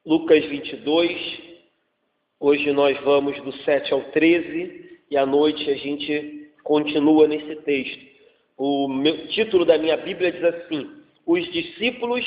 Lucas 22, hoje nós vamos do 7 ao 13 e à noite a gente continua nesse texto. O título da minha Bíblia diz assim: os discípulos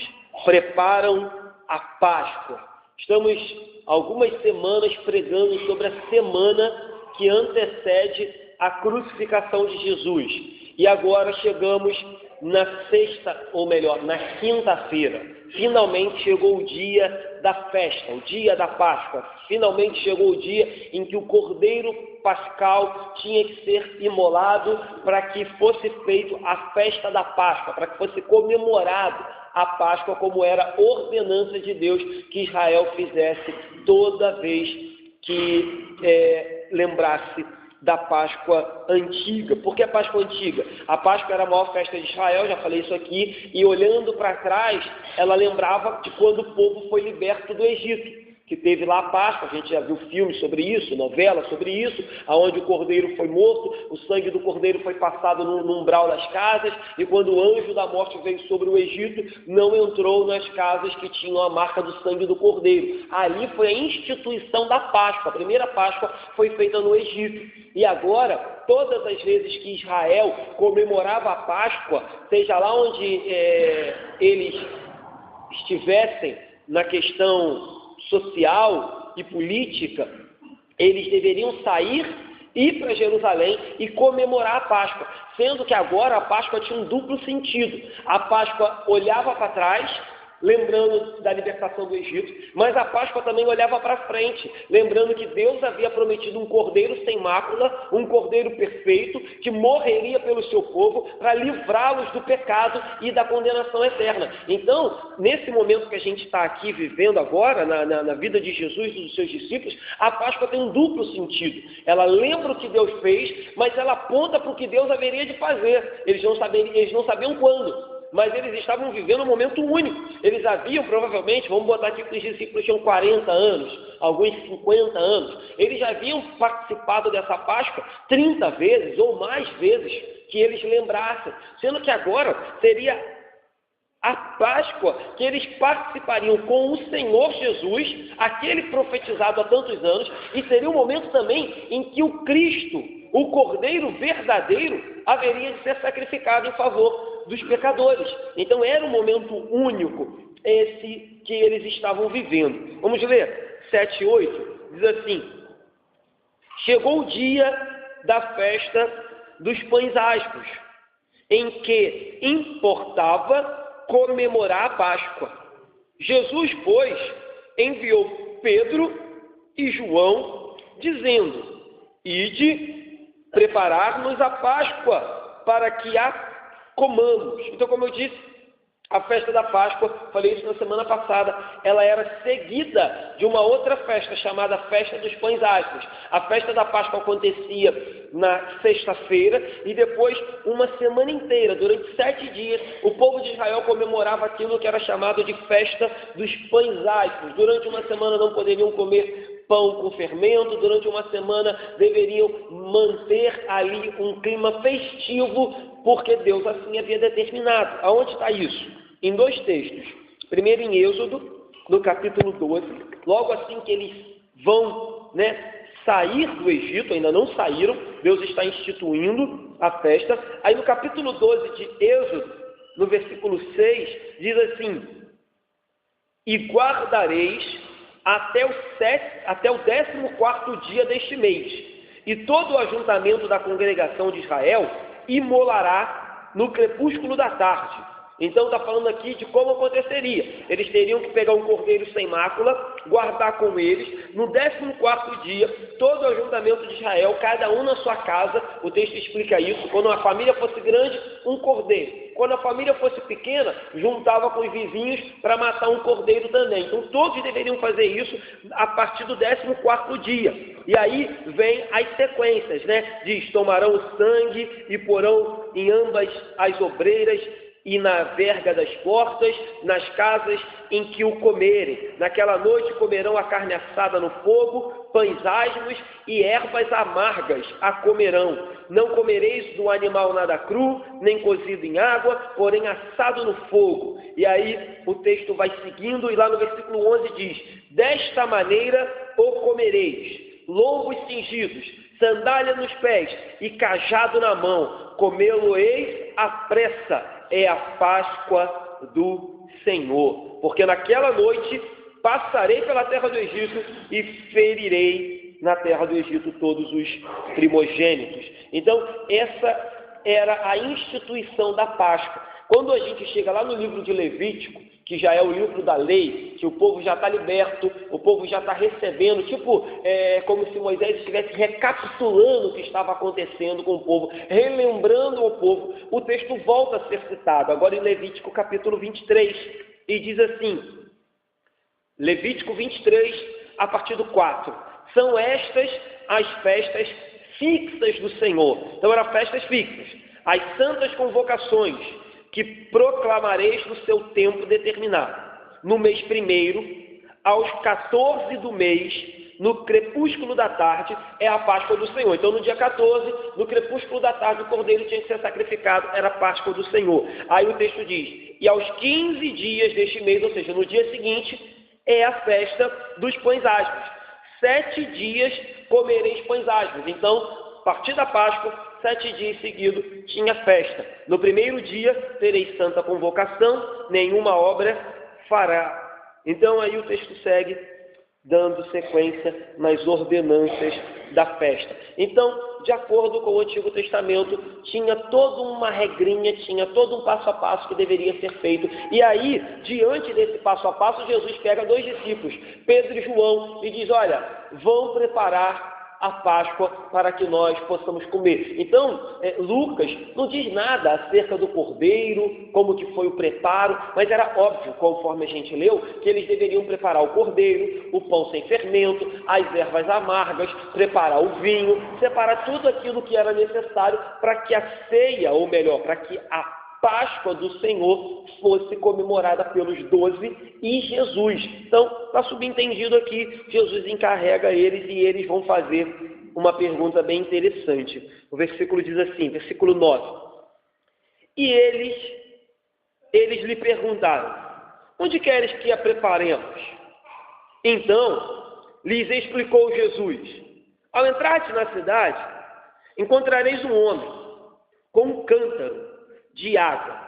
preparam a Páscoa. Estamos algumas semanas pregando sobre a semana que antecede a crucificação de Jesus. E agora chegamos na sexta, ou melhor, na quinta-feira. Finalmente chegou o dia da festa, o dia da Páscoa. Finalmente chegou o dia em que o Cordeiro Pascal tinha que ser imolado para que fosse feito a festa da Páscoa, para que fosse comemorado a Páscoa como era ordenança de Deus que Israel fizesse toda vez que lembrasse da Páscoa antiga. Por que a Páscoa antiga? A Páscoa era a maior festa de Israel, já falei isso aqui, e olhando para trás, ela lembrava de quando o povo foi liberto do Egito, que teve lá a Páscoa. A gente já viu filmes sobre isso, novela sobre isso, aonde o cordeiro foi morto, o sangue do cordeiro foi passado no umbral das casas, e quando o anjo da morte veio sobre o Egito, não entrou nas casas que tinham a marca do sangue do cordeiro. Ali foi a instituição da Páscoa. A primeira Páscoa foi feita no Egito. E agora, todas as vezes que Israel comemorava a Páscoa, seja lá onde eles estivessem na questão social e política, eles deveriam sair, ir para Jerusalém e comemorar a Páscoa, sendo que agora a Páscoa tinha um duplo sentido. A Páscoa olhava para trás, lembrando da libertação do Egito, mas a Páscoa também olhava para frente, lembrando que Deus havia prometido um cordeiro sem mácula, um cordeiro perfeito, que morreria pelo seu povo para livrá-los do pecado e da condenação eterna. Então, nesse momento que a gente está aqui vivendo agora, na vida de Jesus e dos seus discípulos, a Páscoa tem um duplo sentido. Ela lembra o que Deus fez, mas ela aponta para o que Deus haveria de fazer. Eles não sabiam quando, mas eles estavam vivendo um momento único. Eles haviam, provavelmente, vamos botar aqui que os discípulos tinham 40 anos, alguns 50 anos. Eles já haviam participado dessa Páscoa 30 vezes ou mais vezes que eles lembrassem. Sendo que agora seria a Páscoa que eles participariam com o Senhor Jesus, aquele profetizado há tantos anos, e seria um momento também em que o Cristo, o Cordeiro verdadeiro, haveria de ser sacrificado em favor dos pecadores. Então era um momento único esse que eles estavam vivendo. Vamos ler 7 e 8, diz assim: chegou o dia da festa dos pães asmos, em que importava comemorar a Páscoa. Jesus, pois, enviou Pedro e João, dizendo: ide preparar-nos a Páscoa, para que a comamos. Então, como eu disse, a festa da Páscoa, falei isso na semana passada, ela era seguida de uma outra festa chamada Festa dos Pães Asmos. A festa da Páscoa acontecia na sexta-feira e depois, uma semana inteira, durante 7 dias, o povo de Israel comemorava aquilo que era chamado de Festa dos Pães Asmos. Durante uma semana não poderiam comer pão com fermento, durante uma semana deveriam manter ali um clima festivo, porque Deus assim havia determinado. Aonde está isso? Em 2 textos. Primeiro em Êxodo, no capítulo 12, logo assim que eles vão sair do Egito, ainda não saíram, Deus está instituindo a festa. Aí no capítulo 12 de Êxodo, no versículo 6, diz assim: e guardareis até o 14º dia deste mês, e todo o ajuntamento da congregação de Israel imolará no crepúsculo da tarde. Então está falando aqui de como aconteceria. Eles teriam que pegar um cordeiro sem mácula, guardar com eles. No 14º dia, todo o ajuntamento de Israel, cada um na sua casa, o texto explica isso. Quando a família fosse grande, um cordeiro. Quando a família fosse pequena, juntava com os vizinhos para matar um cordeiro também. Então todos deveriam fazer isso a partir do 14º dia. E aí vem as sequências, diz: tomarão o sangue e porão em ambas as obreiras e na verga das portas, nas casas em que o comerem. Naquela noite comerão a carne assada no fogo, pães asmos e ervas amargas a comerão. Não comereis do animal nada cru, nem cozido em água, porém assado no fogo. E aí o texto vai seguindo, e lá no versículo 11 diz: desta maneira o comereis, lombos cingidos, sandália nos pés e cajado na mão, comê-lo-eis à pressa, é a Páscoa do Senhor. Porque naquela noite passarei pela terra do Egito e ferirei na terra do Egito todos os primogênitos. Então, essa era a instituição da Páscoa. Quando a gente chega lá no livro de Levítico, que já é o livro da lei, que o povo já está liberto, o povo já está recebendo, como se Moisés estivesse recapitulando o que estava acontecendo com o povo, relembrando ao povo, o texto volta a ser citado, agora em Levítico capítulo 23, e diz assim, Levítico 23, a partir do 4, são estas as festas fixas do Senhor. Então eram festas fixas, as santas convocações, que proclamareis no seu tempo determinado. No mês primeiro, aos 14 do mês, no crepúsculo da tarde, é a Páscoa do Senhor. Então, no dia 14, no crepúsculo da tarde, o cordeiro tinha que ser sacrificado, era a Páscoa do Senhor. Aí o texto diz, e aos 15 dias deste mês, ou seja, no dia seguinte, é a festa dos pães asmos. 7 dias comereis pães asmos. Então, a partir da Páscoa, 7 dias seguidos, tinha festa. No primeiro dia, tereis santa convocação, nenhuma obra fará. Então, aí o texto segue, dando sequência nas ordenanças da festa. Então, de acordo com o Antigo Testamento, tinha toda uma regrinha, tinha todo um passo a passo que deveria ser feito. E aí, diante desse passo a passo, Jesus pega 2 discípulos, Pedro e João, e diz, olha, vão preparar a Páscoa para que nós possamos comer. Então, Lucas não diz nada acerca do cordeiro, como que foi o preparo, mas era óbvio, conforme a gente leu, que eles deveriam preparar o cordeiro, o pão sem fermento, as ervas amargas, preparar o vinho, separar tudo aquilo que era necessário para que a ceia, ou melhor, para que a Páscoa do Senhor fosse comemorada pelos 12 e Jesus. Então, está subentendido aqui, Jesus encarrega eles e eles vão fazer uma pergunta bem interessante. O versículo diz assim, versículo 9. E eles lhe perguntaram, onde queres que a preparemos? Então, lhes explicou Jesus, ao entrardes na cidade, encontrareis um homem com um cântaro de água.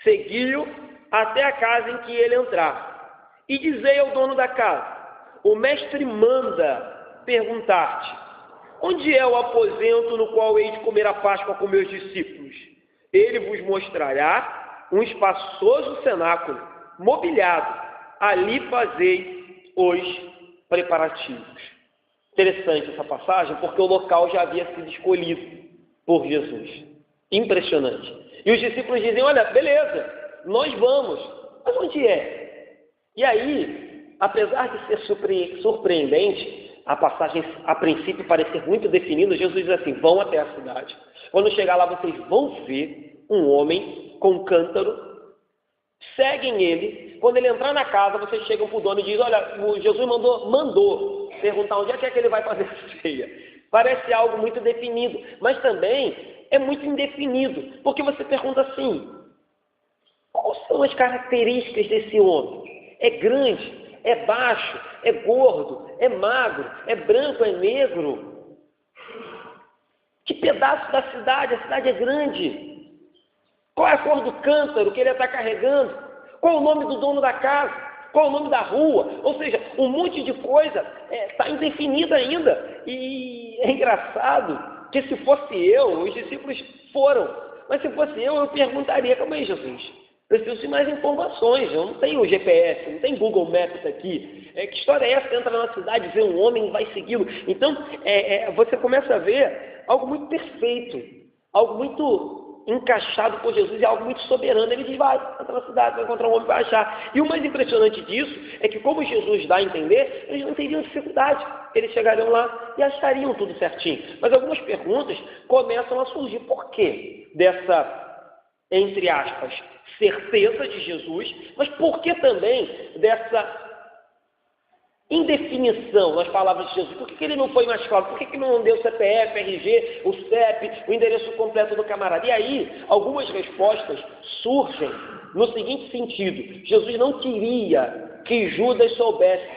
Segui-o até a casa em que ele entrar. E dizei ao dono da casa, o mestre manda perguntar-te, onde é o aposento no qual hei de comer a Páscoa com meus discípulos? Ele vos mostrará um espaçoso cenáculo, mobiliado. Ali fazei os preparativos. Interessante essa passagem, porque o local já havia sido escolhido por Jesus. Impressionante. E os discípulos dizem, olha, beleza, nós vamos, mas onde é? E aí, apesar de ser surpreendente, a passagem a princípio parecer muito definida, Jesus diz assim, vão até a cidade. Quando chegar lá, vocês vão ver um homem com um cântaro, seguem ele. Quando ele entrar na casa, vocês chegam para o dono e dizem, olha, o Jesus mandou perguntar onde é que ele vai fazer a ceia. Parece algo muito definido, mas também é muito indefinido, porque você pergunta assim, quais são as características desse homem? É grande, é baixo, é gordo, é magro, é branco, é negro? Que pedaço da cidade? A cidade é grande. Qual é a cor do cântaro que ele está carregando? Qual é o nome do dono da casa? Qual é o nome da rua? Ou seja, um monte de coisa está indefinida ainda. E é engraçado que se fosse eu, os discípulos foram, mas se fosse eu perguntaria, calma aí, Jesus, preciso de mais informações, eu não tenho GPS, não tem Google Maps aqui, que história é essa? Entra na cidade, vê um homem e vai segui-lo. Então, você começa a ver algo muito perfeito, algo muito encaixado por Jesus, é algo muito soberano. Ele diz, vai, entra na cidade, vai encontrar um homem, vai achar. E o mais impressionante disso é que, como Jesus dá a entender, eles não teriam dificuldade. Eles chegariam lá e achariam tudo certinho. Mas algumas perguntas começam a surgir. Por quê dessa, entre aspas, certeza de Jesus, mas por que também dessa indefinição nas palavras de Jesus? Por que ele não foi mais claro? Por que ele não deu o CPF, RG, o CEP, o endereço completo do camarada? E aí, algumas respostas surgem no seguinte sentido: Jesus não queria que Judas soubesse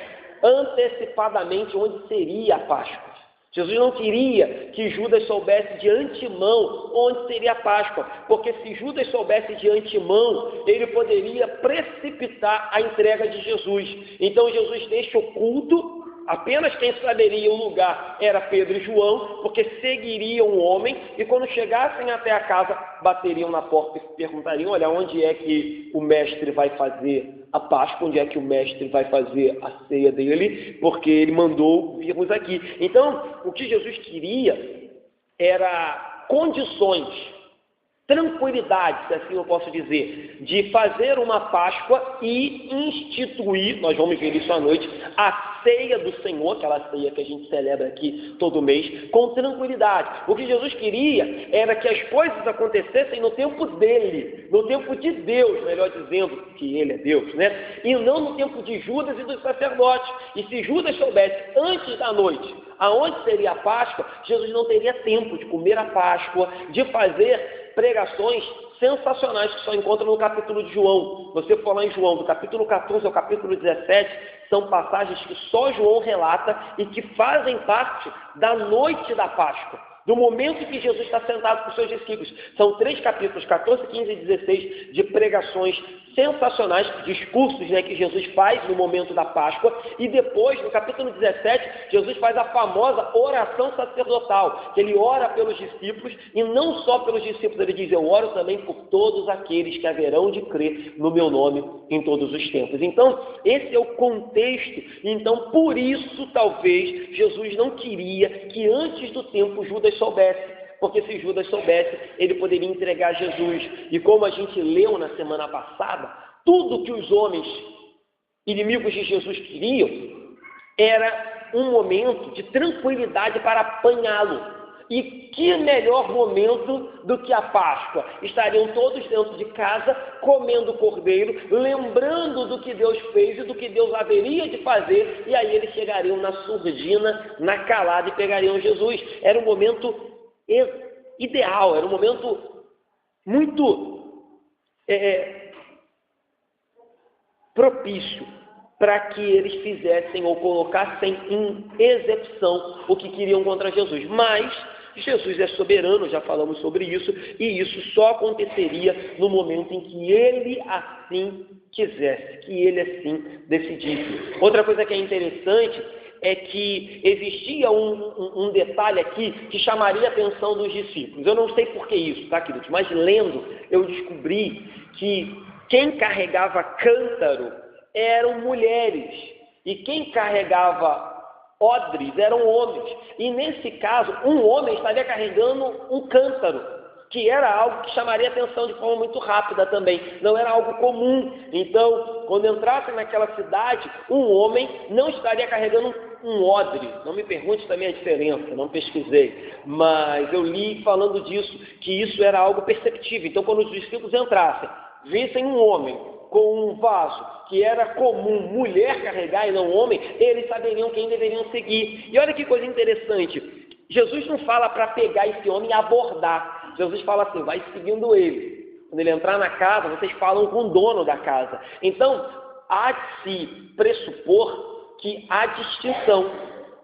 antecipadamente onde seria a Páscoa. Jesus não queria que Judas soubesse de antemão onde seria a Páscoa, porque se Judas soubesse de antemão, ele poderia precipitar a entrega de Jesus. Então Jesus deixa oculto, apenas quem saberia o lugar era Pedro e João, porque seguiriam o homem, e quando chegassem até a casa, bateriam na porta e perguntariam: olha, onde é que o mestre vai fazer a Páscoa, onde é que o mestre vai fazer a ceia dele, porque ele mandou virmos aqui. Então, o que Jesus queria era condições, tranquilidade, se assim eu posso dizer, de fazer uma Páscoa e instituir, nós vamos ver isso à noite, a ceia do Senhor, aquela ceia que a gente celebra aqui todo mês, com tranquilidade. O que Jesus queria era que as coisas acontecessem no tempo dele, no tempo de Deus, melhor dizendo, que ele é Deus, né? E não no tempo de Judas e dos sacerdotes. E se Judas soubesse antes da noite aonde seria a Páscoa, Jesus não teria tempo de comer a Páscoa, de fazer pregações sensacionais que só encontra no capítulo de João. Você for lá em João, do capítulo 14 ao capítulo 17, são passagens que só João relata e que fazem parte da noite da Páscoa, do momento em que Jesus está sentado com seus discípulos. São 3 capítulos, 14, 15 e 16, de pregações sensacionais, discursos, né, que Jesus faz no momento da Páscoa, e depois, no capítulo 17, Jesus faz a famosa oração sacerdotal, que ele ora pelos discípulos, e não só pelos discípulos, ele diz: eu oro também por todos aqueles que haverão de crer no meu nome em todos os tempos. Então, esse é o contexto. Então, por isso, talvez, Jesus não queria que antes do tempo Judas soubesse, porque se Judas soubesse, ele poderia entregar Jesus. E como a gente leu na semana passada, tudo que os homens inimigos de Jesus queriam era um momento de tranquilidade para apanhá-lo. E que melhor momento do que a Páscoa? Estariam todos dentro de casa, comendo cordeiro, lembrando do que Deus fez e do que Deus haveria de fazer, e aí eles chegariam na surdina, na calada, e pegariam Jesus. Era um momento ideal, era um momento muito propício para que eles fizessem ou colocassem em execução o que queriam contra Jesus. Mas Jesus é soberano, já falamos sobre isso, e isso só aconteceria no momento em que ele assim quisesse, que ele assim decidisse. Outra coisa que é interessante é que existia um detalhe aqui que chamaria a atenção dos discípulos. Eu não sei por que isso, tá, queridos? Mas lendo, eu descobri que quem carregava cântaro eram mulheres, e quem carregava odres eram homens. E nesse caso, um homem estaria carregando um cântaro, que era algo que chamaria atenção de forma muito rápida também, não era algo comum. Então, quando entrassem naquela cidade, um homem não estaria carregando um odre. Não me pergunte também a diferença, não pesquisei, mas eu li falando disso, que isso era algo perceptível. Então, quando os discípulos entrassem, vissem um homem com um vaso que era comum mulher carregar e não homem, eles saberiam quem deveriam seguir. E olha que coisa interessante, Jesus não fala para pegar esse homem e abordar. Jesus fala assim: vai seguindo ele. Quando ele entrar na casa, vocês falam com o dono da casa. Então, há de se pressupor que há distinção.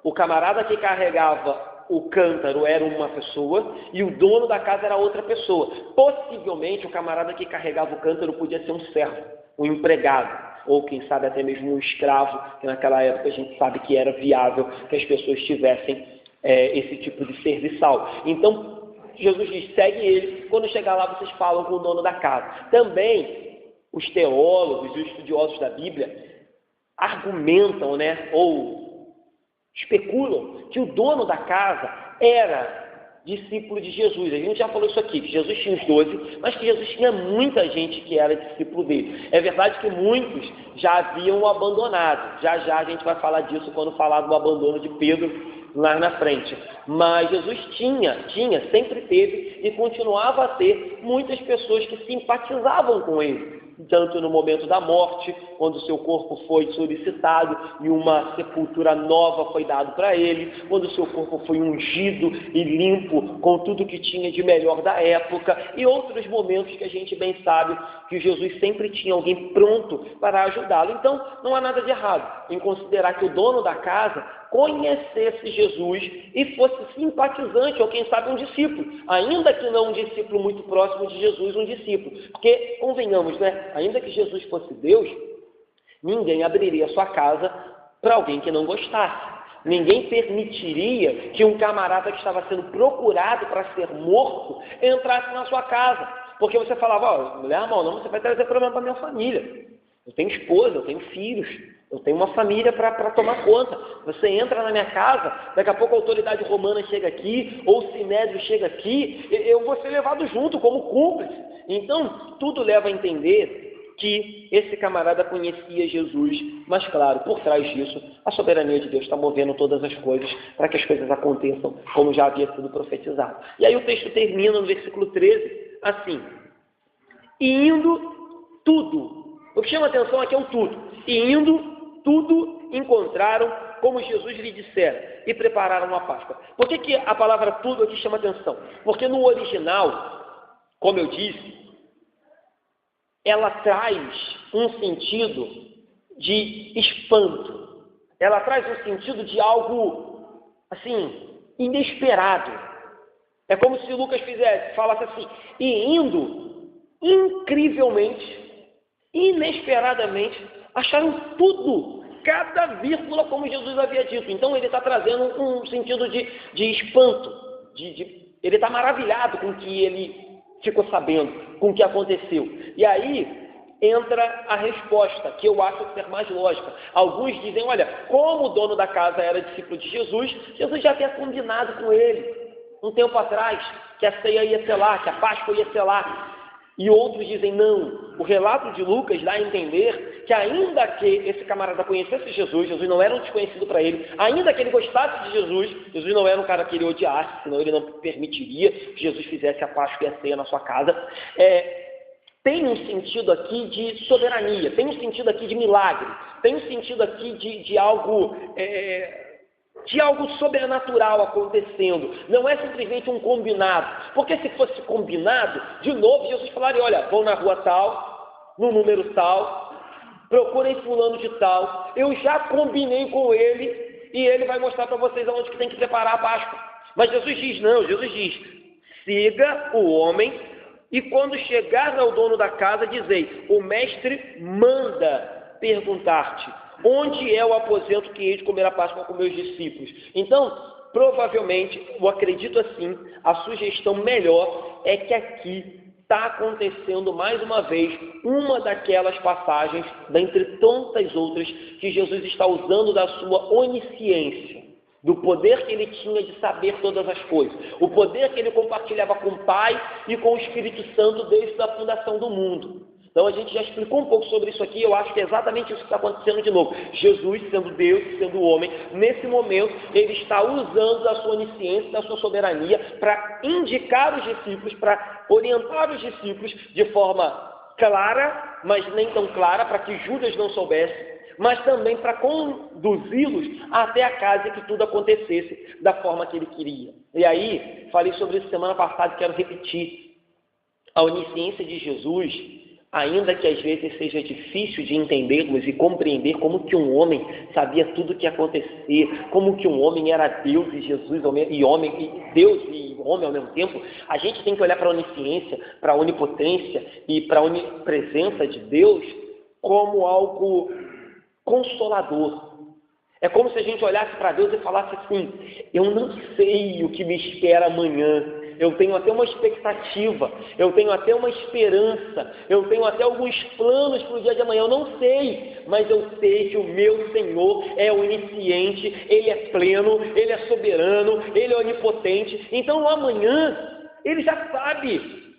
O camarada que carregava o cântaro era uma pessoa e o dono da casa era outra pessoa. Possivelmente, o camarada que carregava o cântaro podia ser um servo, um empregado, ou quem sabe até mesmo um escravo, que naquela época a gente sabe que era viável que as pessoas tivessem esse tipo de serviçal. Então, Jesus diz: segue ele, quando chegar lá vocês falam com o dono da casa. Também, os teólogos e os estudiosos da Bíblia argumentam, né, ou especulam que o dono da casa era discípulo de Jesus. A gente já falou isso aqui, que Jesus tinha os 12, mas que Jesus tinha muita gente que era discípulo dele. É verdade que muitos já haviam o abandonado. Já já a gente vai falar disso quando falar do abandono de Pedro lá na frente. Mas Jesus sempre teve e continuava a ter muitas pessoas que simpatizavam com ele, tanto no momento da morte, quando seu corpo foi solicitado e uma sepultura nova foi dada para ele, quando seu corpo foi ungido e limpo com tudo que tinha de melhor da época, e outros momentos que a gente bem sabe que Jesus sempre tinha alguém pronto para ajudá-lo. Então, não há nada de errado em considerar que o dono da casa conhecesse Jesus e fosse simpatizante, ou quem sabe um discípulo, ainda que não um discípulo muito próximo de Jesus, um discípulo. Porque, convenhamos, né? Ainda que Jesus fosse Deus, ninguém abriria sua casa para alguém que não gostasse. Ninguém permitiria que um camarada que estava sendo procurado para ser morto entrasse na sua casa. Porque você falava, mulher, irmão, não, você vai trazer problema para minha família. Eu tenho esposa, eu tenho filhos, eu tenho uma família para tomar conta. Você entra na minha casa, daqui a pouco a autoridade romana chega aqui, ou o sinédrio chega aqui, eu vou ser levado junto como cúmplice. Então, tudo leva a entender que esse camarada conhecia Jesus, mas claro, por trás disso, a soberania de Deus está movendo todas as coisas para que as coisas aconteçam como já havia sido profetizado. E aí o texto termina no versículo 13, assim: e indo tudo. O que chama atenção aqui é o tudo. E indo, tudo encontraram como Jesus lhe dissera e prepararam uma Páscoa. Por que a palavra tudo aqui chama atenção? Porque no original, como eu disse, ela traz um sentido de espanto. Ela traz um sentido de algo, assim, inesperado. É como se Lucas falasse assim: e indo, incrivelmente, inesperadamente, acharam tudo, cada vírgula como Jesus havia dito. Então ele está trazendo um sentido de espanto, ele está maravilhado com o que ele ficou sabendo, com o que aconteceu. E aí entra a resposta, que eu acho ser mais lógica. Alguns dizem, olha, como o dono da casa era discípulo de Jesus, Jesus já havia combinado com ele um tempo atrás que a ceia ia ser lá, que a Páscoa ia ser lá. E outros dizem, não, o relato de Lucas dá a entender que ainda que esse camarada conhecesse Jesus, Jesus não era um desconhecido para ele, ainda que ele gostasse de Jesus, Jesus não era um cara que ele odiasse, senão ele não permitiria que Jesus fizesse a Páscoa e a ceia na sua casa. Tem um sentido aqui de soberania, tem um sentido aqui de milagre, tem um sentido aqui de algo sobrenatural acontecendo. Não é simplesmente um combinado. Porque se fosse combinado, de novo Jesus falaria, olha, vão na rua tal, no número tal, procurem fulano de tal, eu já combinei com ele e ele vai mostrar para vocês aonde que tem que preparar a Páscoa. Mas Jesus diz, não, Jesus diz, siga o homem e quando chegar ao dono da casa, dizei, o mestre manda perguntar-te, onde é o aposento que hei de comer a Páscoa com meus discípulos? Então, provavelmente, eu acredito assim, a sugestão melhor é que aqui está acontecendo mais uma vez uma daquelas passagens, dentre tantas outras, que Jesus está usando da sua onisciência, do poder que ele tinha de saber todas as coisas, o poder que ele compartilhava com o Pai e com o Espírito Santo desde a fundação do mundo. Então a gente já explicou um pouco sobre isso aqui, eu acho que é exatamente isso que está acontecendo de novo. Jesus, sendo Deus, sendo homem, nesse momento ele está usando da sua onisciência, da sua soberania, para indicar os discípulos, para orientar os discípulos de forma clara, mas nem tão clara, para que Judas não soubesse, mas também para conduzi-los até a casa e que tudo acontecesse da forma que ele queria. E aí, falei sobre isso semana passada e quero repetir. A onisciência de Jesus, ainda que às vezes seja difícil de entendermos e compreender como que um homem sabia tudo o que ia acontecer, como que um homem era Deus e Jesus e homem, e Deus e homem ao mesmo tempo, a gente tem que olhar para a onisciência, para a onipotência e para a onipresença de Deus como algo consolador. É como se a gente olhasse para Deus e falasse assim, eu não sei o que me espera amanhã, eu tenho até uma expectativa, eu tenho até uma esperança, eu tenho até alguns planos para o dia de amanhã, eu não sei, mas eu sei que o meu Senhor é onisciente, Ele é pleno, Ele é soberano, Ele é onipotente, então o amanhã, Ele já sabe.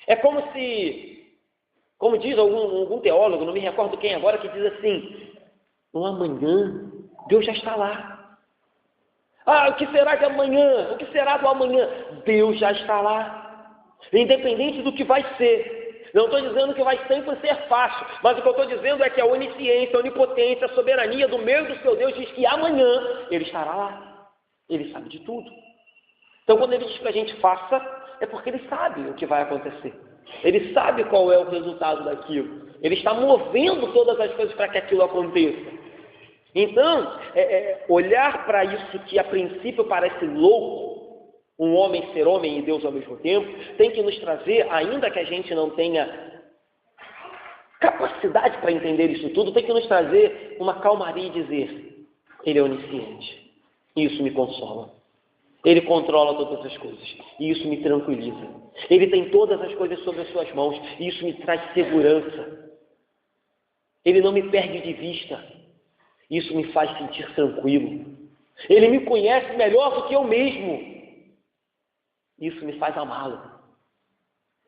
É como se, como diz algum teólogo, não me recordo quem agora, que diz assim, no amanhã, Deus já está lá. Ah, o que será de amanhã? O que será do amanhã? Deus já está lá, independente do que vai ser. Não estou dizendo que vai sempre ser fácil, mas o que eu estou dizendo é que a onisciência, a onipotência, a soberania do meu e do seu Deus diz que amanhã Ele estará lá. Ele sabe de tudo. Então, quando Ele diz que a gente faça, é porque Ele sabe o que vai acontecer. Ele sabe qual é o resultado daquilo. Ele está movendo todas as coisas para que aquilo aconteça. Então, olhar para isso que a princípio parece louco, um homem ser homem e Deus ao mesmo tempo, tem que nos trazer, ainda que a gente não tenha capacidade para entender isso tudo, tem que nos trazer uma calmaria e dizer: Ele é onisciente, e isso me consola. Ele controla todas as coisas, e isso me tranquiliza. Ele tem todas as coisas sob as suas mãos, e isso me traz segurança. Ele não me perde de vista, isso me faz sentir tranquilo. Ele me conhece melhor do que eu mesmo, isso me faz amá-lo.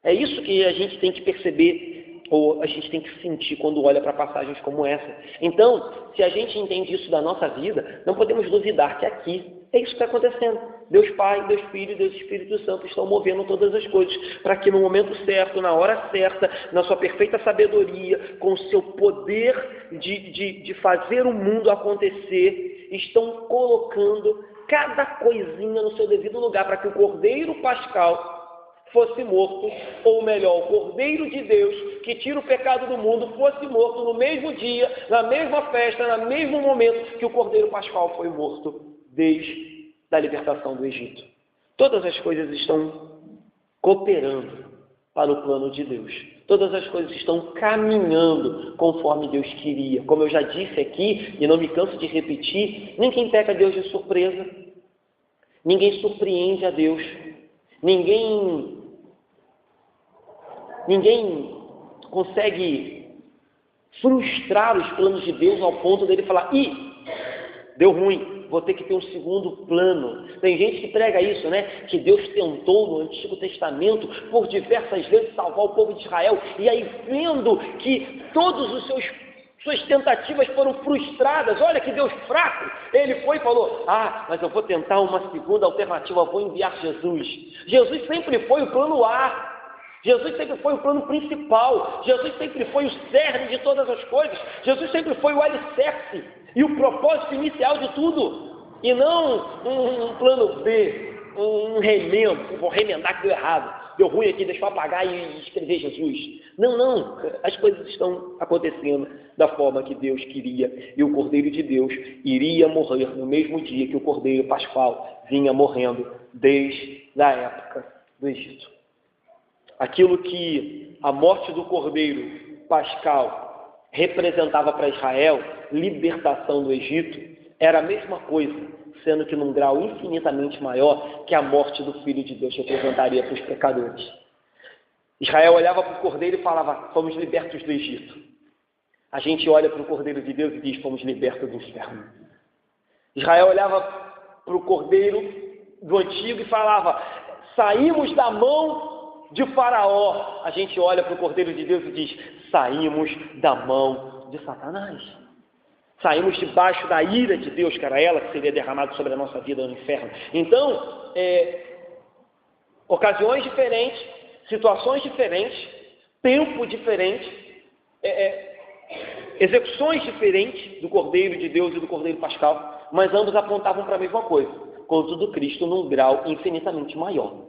É isso que a gente tem que perceber, ou a gente tem que sentir quando olha para passagens como essa. Então, se a gente entende isso da nossa vida, não podemos duvidar que aqui é isso que está acontecendo. Deus Pai, Deus Filho e Deus Espírito Santo estão movendo todas as coisas para que no momento certo, na hora certa, na sua perfeita sabedoria, com o seu poder de fazer o mundo acontecer, estão colocando cada coisinha no seu devido lugar para que o Cordeiro Pascal fosse morto, ou melhor, o Cordeiro de Deus, que tira o pecado do mundo, fosse morto no mesmo dia, na mesma festa, no mesmo momento que o Cordeiro Pascal foi morto, desde a libertação do Egito. Todas as coisas estão cooperando para o plano de Deus. Todas as coisas estão caminhando conforme Deus queria. Como eu já disse aqui, e não me canso de repetir, ninguém pega Deus de surpresa. Ninguém surpreende a Deus. Ninguém consegue frustrar os planos de Deus ao ponto dele falar: ih, deu ruim, vou ter que ter um segundo plano. Tem gente que prega isso, né? Que Deus tentou no Antigo Testamento por diversas vezes salvar o povo de Israel, e aí vendo que todos os suas tentativas foram frustradas, olha que Deus fraco, ele foi e falou: ah, mas eu vou tentar uma segunda alternativa, eu vou enviar Jesus. Jesus sempre foi o plano A, Jesus sempre foi o plano principal, Jesus sempre foi o cerne de todas as coisas, Jesus sempre foi o alicerce e o propósito inicial de tudo, e não um plano B, um remendo, vou remendar que deu errado, deu ruim aqui, deixa eu apagar e escrever Jesus. Não, as coisas estão acontecendo da forma que Deus queria, e o Cordeiro de Deus iria morrer no mesmo dia que o Cordeiro Pascal vinha morrendo desde a época do Egito. Aquilo que a morte do Cordeiro Pascal representava para Israel, libertação do Egito, era a mesma coisa, sendo que num grau infinitamente maior que a morte do Filho de Deus representaria para os pecadores. Israel olhava para o Cordeiro e falava: fomos libertos do Egito. A gente olha para o Cordeiro de Deus e diz: fomos libertos do inferno. Israel olhava para o Cordeiro do Antigo e falava: saímos da mão de Faraó. A gente olha para o Cordeiro de Deus e diz: saímos da mão de Satanás. Saímos debaixo da ira de Deus, que era ela que seria derramada sobre a nossa vida no inferno. Então, ocasiões diferentes, situações diferentes, tempo diferente, execuções diferentes do Cordeiro de Deus e do Cordeiro Pascal, mas ambos apontavam para a mesma coisa, contudo Cristo num grau infinitamente maior.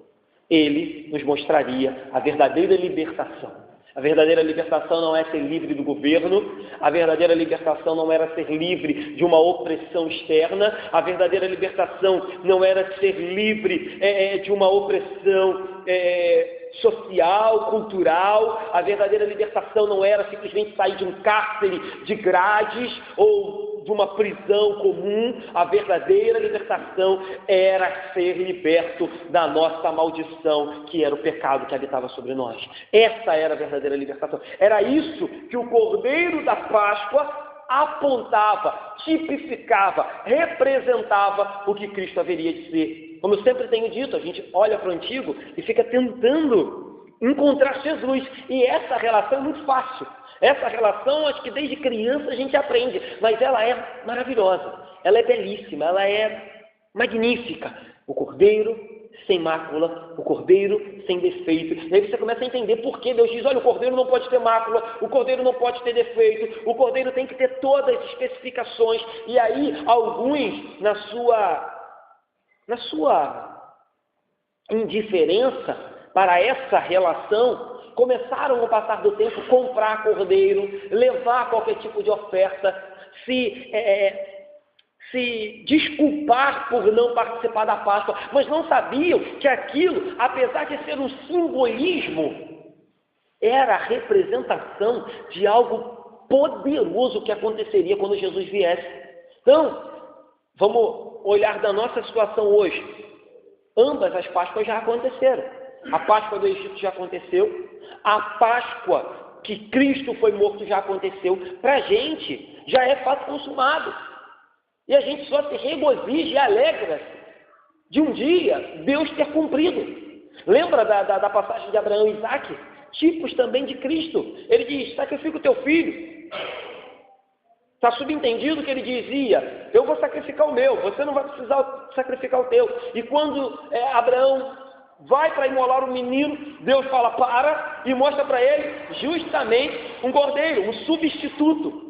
Ele nos mostraria a verdadeira libertação. A verdadeira libertação não é ser livre do governo, a verdadeira libertação não era ser livre de uma opressão externa, a verdadeira libertação não era ser livre de uma opressão social, cultural, a verdadeira libertação não era simplesmente sair de um cárcere de grades ou de uma prisão comum. A verdadeira libertação era ser liberto da nossa maldição, que era o pecado que habitava sobre nós. Essa era a verdadeira libertação. Era isso que o Cordeiro da Páscoa apontava, tipificava, representava o que Cristo haveria de ser. Como eu sempre tenho dito, a gente olha para o Antigo e fica tentando encontrar Jesus, e essa relação é muito fácil. Essa relação, acho que desde criança a gente aprende, mas ela é maravilhosa, ela é belíssima, ela é magnífica. O cordeiro sem mácula, o cordeiro sem defeito. E aí você começa a entender por que Deus diz, olha, o cordeiro não pode ter mácula, o cordeiro não pode ter defeito, o cordeiro tem que ter todas as especificações. E aí, alguns, na sua indiferença para essa relação, começaram, no passar do tempo, comprar cordeiro, levar qualquer tipo de oferta, se desculpar por não participar da Páscoa, mas não sabiam que aquilo, apesar de ser um simbolismo, era a representação de algo poderoso que aconteceria quando Jesus viesse. Então, vamos olhar da nossa situação hoje. Ambas as Páscoas já aconteceram. A Páscoa do Egito já aconteceu, a Páscoa que Cristo foi morto já aconteceu. Para a gente, já é fato consumado. E a gente só se regozija e alegra de um dia Deus ter cumprido. Lembra da passagem de Abraão e Isaque? Tipos também de Cristo. Ele diz, sacrifica o teu filho. Está subentendido que ele dizia, eu vou sacrificar o meu, você não vai precisar sacrificar o teu. E quando Abraão vai para imolar o menino, Deus fala, para, e mostra para ele justamente um cordeiro, um substituto.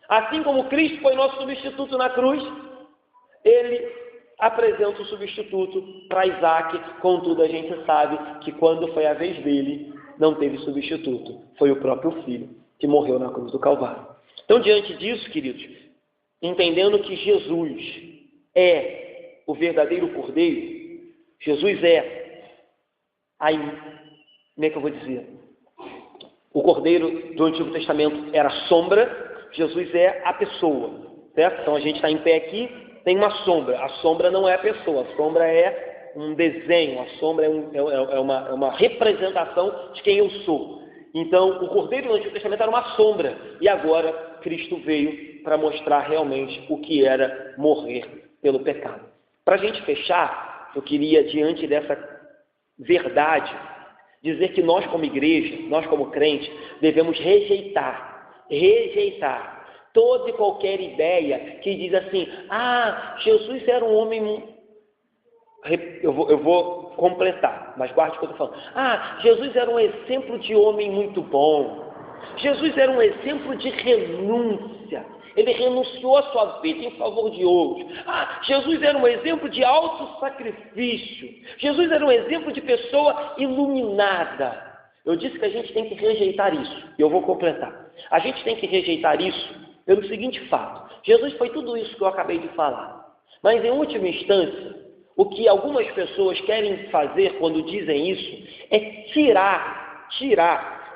Assim como Cristo foi nosso substituto na cruz, ele apresenta o substituto para Isaque. Contudo, a gente sabe que quando foi a vez dele, não teve substituto. Foi o próprio filho que morreu na cruz do Calvário. Então, diante disso, queridos, entendendo que Jesus é o verdadeiro cordeiro, Jesus é, como é que eu vou dizer? O cordeiro do Antigo Testamento era sombra, Jesus é a pessoa, certo? Então a gente está em pé aqui, tem uma sombra. A sombra não é a pessoa, a sombra é um desenho, a sombra é uma representação de quem eu sou. Então o cordeiro do Antigo Testamento era uma sombra, e agora Cristo veio para mostrar realmente o que era morrer pelo pecado. Para a gente fechar, eu queria, diante dessa verdade, dizer que nós como igreja, nós como crentes, devemos rejeitar toda e qualquer ideia que diz assim, Jesus era um homem... Eu vou completar, mas guarde o que eu estou falando. Jesus era um exemplo de homem muito bom. Jesus era um exemplo de renúncia. Ele renunciou à sua vida em favor de outros. Jesus era um exemplo de autossacrifício. Jesus era um exemplo de pessoa iluminada. Eu disse que a gente tem que rejeitar isso. E eu vou completar. A gente tem que rejeitar isso pelo seguinte fato. Jesus foi tudo isso que eu acabei de falar. Mas, em última instância, o que algumas pessoas querem fazer quando dizem isso é tirar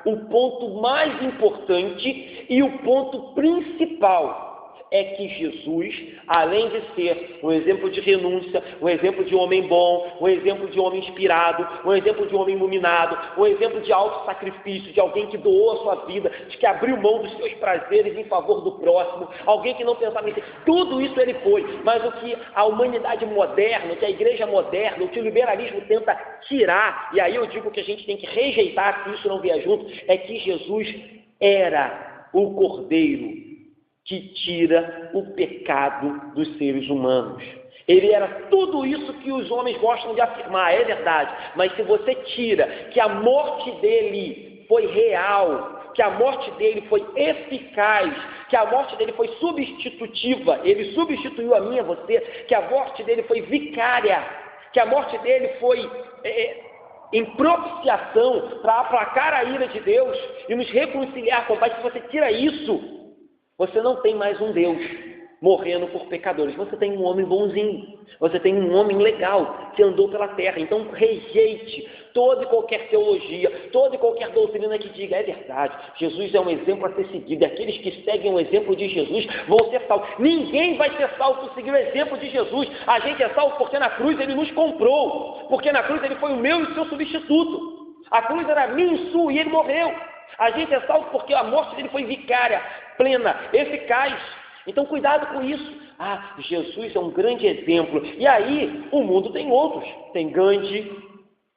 o ponto mais importante e o ponto principal. É que Jesus, além de ser um exemplo de renúncia, um exemplo de homem bom, um exemplo de homem inspirado, um exemplo de homem iluminado, um exemplo de autossacrifício, de alguém que doou a sua vida, de que abriu mão dos seus prazeres em favor do próximo, alguém que não pensava em si, tudo isso ele foi, mas o que a humanidade moderna, o que a igreja moderna, o que o liberalismo tenta tirar, e aí eu digo que a gente tem que rejeitar, se isso não vier junto, é que Jesus era o Cordeiro que tira o pecado dos seres humanos. Ele era tudo isso que os homens gostam de afirmar, é verdade. Mas se você tira que a morte dele foi real, que a morte dele foi eficaz, que a morte dele foi substitutiva, ele substituiu a mim e a você, que a morte dele foi vicária, que a morte dele foi em propiciação para aplacar a ira de Deus e nos reconciliar com o Pai. Se você tira isso, você não tem mais um Deus morrendo por pecadores. Você tem um homem bonzinho. Você tem um homem legal que andou pela terra. Então rejeite toda e qualquer teologia, toda e qualquer doutrina que diga, é verdade, Jesus é um exemplo a ser seguido. E aqueles que seguem o exemplo de Jesus vão ser salvos. Ninguém vai ser salvo por seguir o exemplo de Jesus. A gente é salvo porque na cruz ele nos comprou. Porque na cruz ele foi o meu e o seu substituto. A cruz era minha e sua e ele morreu. A gente é salvo porque a morte dele foi vicária, plena, eficaz. Então cuidado com isso. Jesus é um grande exemplo. E aí o mundo tem outros. Tem Gandhi,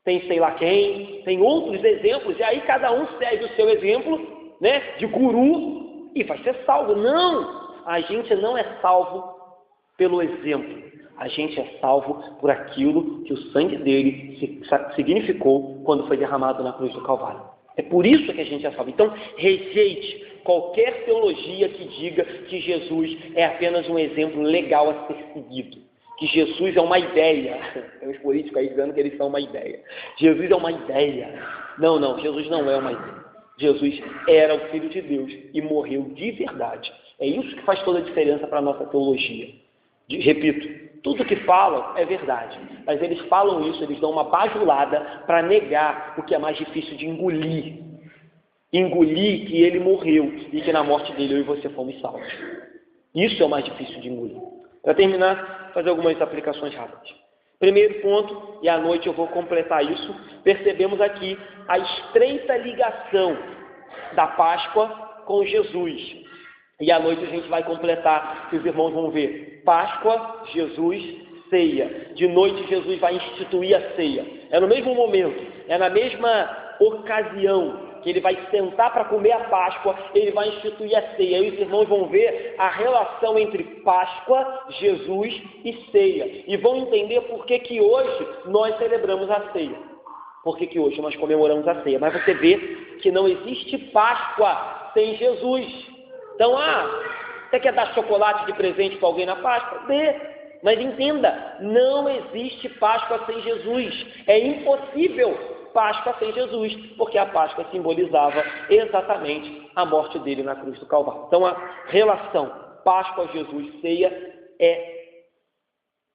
tem sei lá quem, tem outros exemplos. E aí cada um segue o seu exemplo, né, de guru e vai ser salvo. Não! A gente não é salvo pelo exemplo. A gente é salvo por aquilo que o sangue dele significou quando foi derramado na cruz do Calvário. É por isso que a gente é salvo. Então, rejeite qualquer teologia que diga que Jesus é apenas um exemplo legal a ser seguido. Que Jesus é uma ideia. Tem os políticos aí dizendo que eles são uma ideia. Jesus é uma ideia. Não, Jesus não é uma ideia. Jesus era o Filho de Deus e morreu de verdade. É isso que faz toda a diferença para a nossa teologia. Repito, tudo que falam é verdade, mas eles falam isso, eles dão uma bajulada para negar o que é mais difícil de engolir. Engolir que ele morreu e que na morte dele eu e você fomos salvos. Isso é o mais difícil de engolir. Para terminar, fazer algumas aplicações rápidas. Primeiro ponto, e à noite eu vou completar isso, percebemos aqui a estreita ligação da Páscoa com Jesus. E à noite a gente vai completar, que os irmãos vão ver, Páscoa, Jesus, ceia. De noite Jesus vai instituir a ceia. É no mesmo momento, é na mesma ocasião que ele vai sentar para comer a Páscoa, ele vai instituir a ceia. E os irmãos vão ver a relação entre Páscoa, Jesus e ceia. E vão entender por que que hoje nós celebramos a ceia. Por que que hoje nós comemoramos a ceia. Mas você vê que não existe Páscoa sem Jesus. Então, você quer dar chocolate de presente para alguém na Páscoa? Dê. Mas entenda, não existe Páscoa sem Jesus. É impossível Páscoa sem Jesus, porque a Páscoa simbolizava exatamente a morte dele na cruz do Calvário. Então, a relação Páscoa, Jesus, ceia é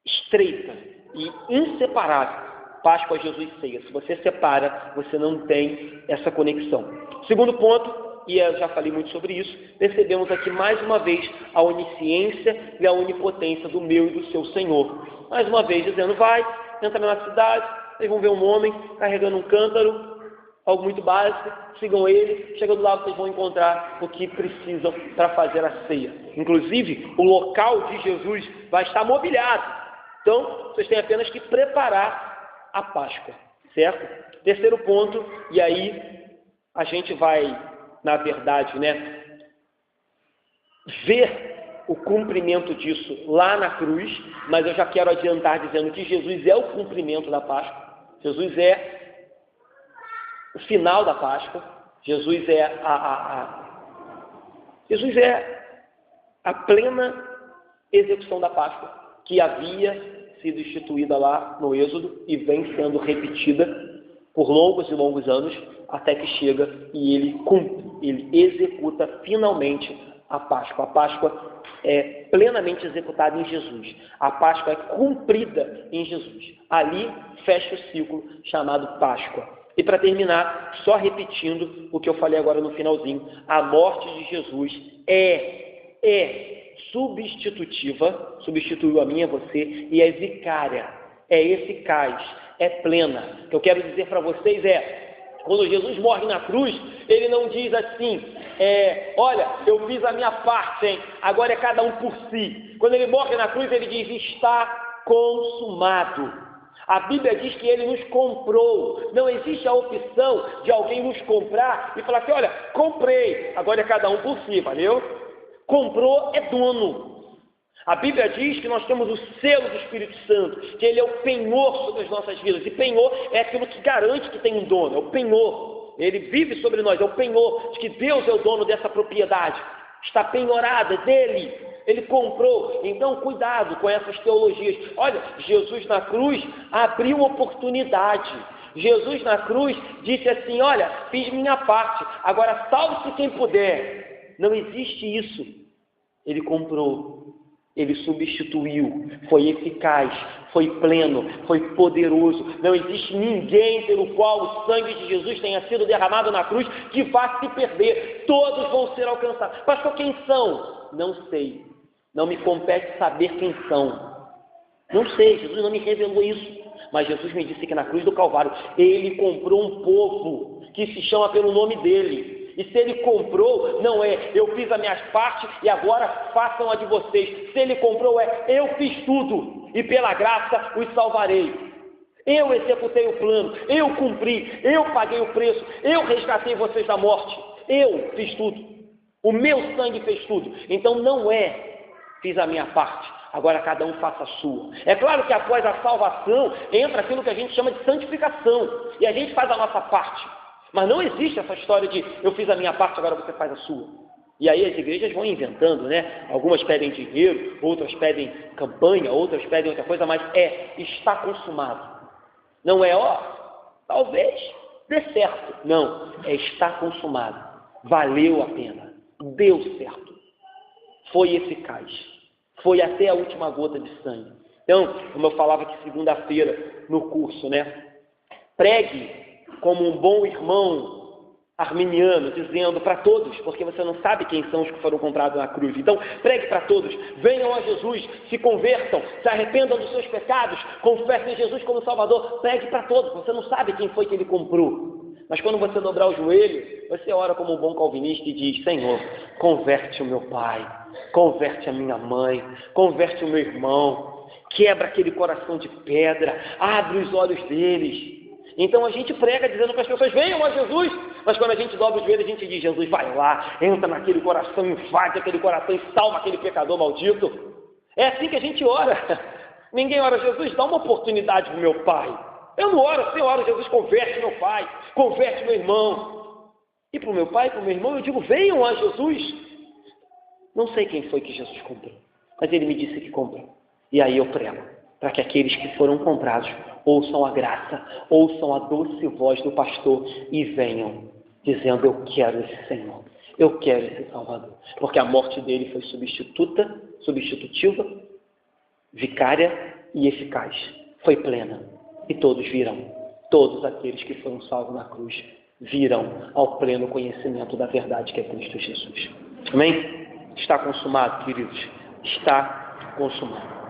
estreita e inseparável. Páscoa, Jesus, ceia. Se você separa, você não tem essa conexão. Segundo ponto, e eu já falei muito sobre isso, percebemos aqui mais uma vez a onisciência e a onipotência do meu e do seu Senhor. Mais uma vez dizendo, vai, entra na cidade, vocês vão ver um homem carregando um cântaro, algo muito básico, sigam ele, chegando lá vocês vão encontrar o que precisam para fazer a ceia. Inclusive, o local de Jesus vai estar mobiliado. Então, vocês têm apenas que preparar a Páscoa, certo? Terceiro ponto, e aí a gente vai, na verdade, ver o cumprimento disso lá na cruz, mas eu já quero adiantar dizendo que Jesus é o cumprimento da Páscoa. Jesus é o final da Páscoa. Jesus é Jesus é a plena execução da Páscoa que havia sido instituída lá no Êxodo e vem sendo repetida por longos e longos anos até que chega e ele cumpre, ele executa finalmente a Páscoa. A Páscoa é plenamente executada em Jesus. A Páscoa é cumprida em Jesus. Ali fecha o ciclo chamado Páscoa. E para terminar, só repetindo o que eu falei agora no finalzinho, a morte de Jesus é substitutiva, substituiu a mim e a você, e é vicária, é eficaz, é plena. O que eu quero dizer para vocês quando Jesus morre na cruz, ele não diz assim, olha, eu fiz a minha parte, hein? Agora é cada um por si. Quando ele morre na cruz, ele diz, está consumado. A Bíblia diz que ele nos comprou. Não existe a opção de alguém nos comprar e falar assim, olha, comprei, agora é cada um por si, valeu? Comprou é dono. A Bíblia diz que nós temos o selo do Espírito Santo, que ele é o penhor sobre as nossas vidas. E penhor é aquilo que garante que tem um dono, é o penhor. Ele vive sobre nós, é o penhor, de que Deus é o dono dessa propriedade. Está penhorada dele, ele comprou. Então cuidado com essas teologias. Olha, Jesus na cruz abriu oportunidade. Jesus na cruz disse assim, olha, fiz minha parte, agora salve-se quem puder. Não existe isso. Ele comprou, ele substituiu, foi eficaz, foi pleno, foi poderoso. Não existe ninguém pelo qual o sangue de Jesus tenha sido derramado na cruz que vá se perder. Todos vão ser alcançados. Pastor, quem são? Não sei. Não me compete saber quem são. Não sei, Jesus não me revelou isso. Mas Jesus me disse que na cruz do Calvário ele comprou um povo que se chama pelo nome dele. E se ele comprou, não é eu fiz as minhas partes e agora façam a de vocês. Se ele comprou, eu fiz tudo e pela graça os salvarei. Eu executei o plano, eu cumpri, eu paguei o preço, eu resgatei vocês da morte. Eu fiz tudo. O meu sangue fez tudo. Então não fiz a minha parte, agora cada um faça a sua. É claro que após a salvação entra aquilo que a gente chama de santificação, e a gente faz a nossa parte. Mas não existe essa história de eu fiz a minha parte, agora você faz a sua. E aí as igrejas vão inventando, né? Algumas pedem dinheiro, outras pedem campanha, outras pedem outra coisa, mas está consumado. Não é, talvez dê certo. Não, está consumado. Valeu a pena. Deu certo. Foi eficaz. Foi até a última gota de sangue. Então, como eu falava aqui segunda-feira no curso, né? Pregue como um bom irmão arminiano, dizendo para todos, porque você não sabe quem são os que foram comprados na cruz. Então, pregue para todos, venham a Jesus, se convertam, se arrependam dos seus pecados, confessem Jesus como Salvador. Pregue para todos, você não sabe quem foi que ele comprou. Mas quando você dobrar o joelho, você ora como um bom calvinista e diz: Senhor, converte o meu pai, converte a minha mãe, converte o meu irmão, quebra aquele coração de pedra, abre os olhos deles. Então a gente prega dizendo para as pessoas: venham a Jesus, mas quando a gente dobra os joelhos, a gente diz: Jesus, vai lá, entra naquele coração, invade aquele coração e salva aquele pecador maldito. É assim que a gente ora. Ninguém ora: Jesus, dá uma oportunidade para o meu pai. Eu não oro assim, eu oro: Jesus, converte meu pai, converte meu irmão. E para o meu pai, para o meu irmão, eu digo: venham a Jesus. Não sei quem foi que Jesus comprou, mas ele me disse que comprou. E aí eu prego, para que aqueles que foram comprados ouçam a graça, ouçam a doce voz do pastor e venham dizendo: eu quero esse Senhor, eu quero esse Salvador, porque a morte dele foi substitutiva, vicária e eficaz, foi plena, e todos virão, todos aqueles que foram salvos na cruz virão ao pleno conhecimento da verdade que é Cristo Jesus. Amém? Está consumado, queridos, está consumado.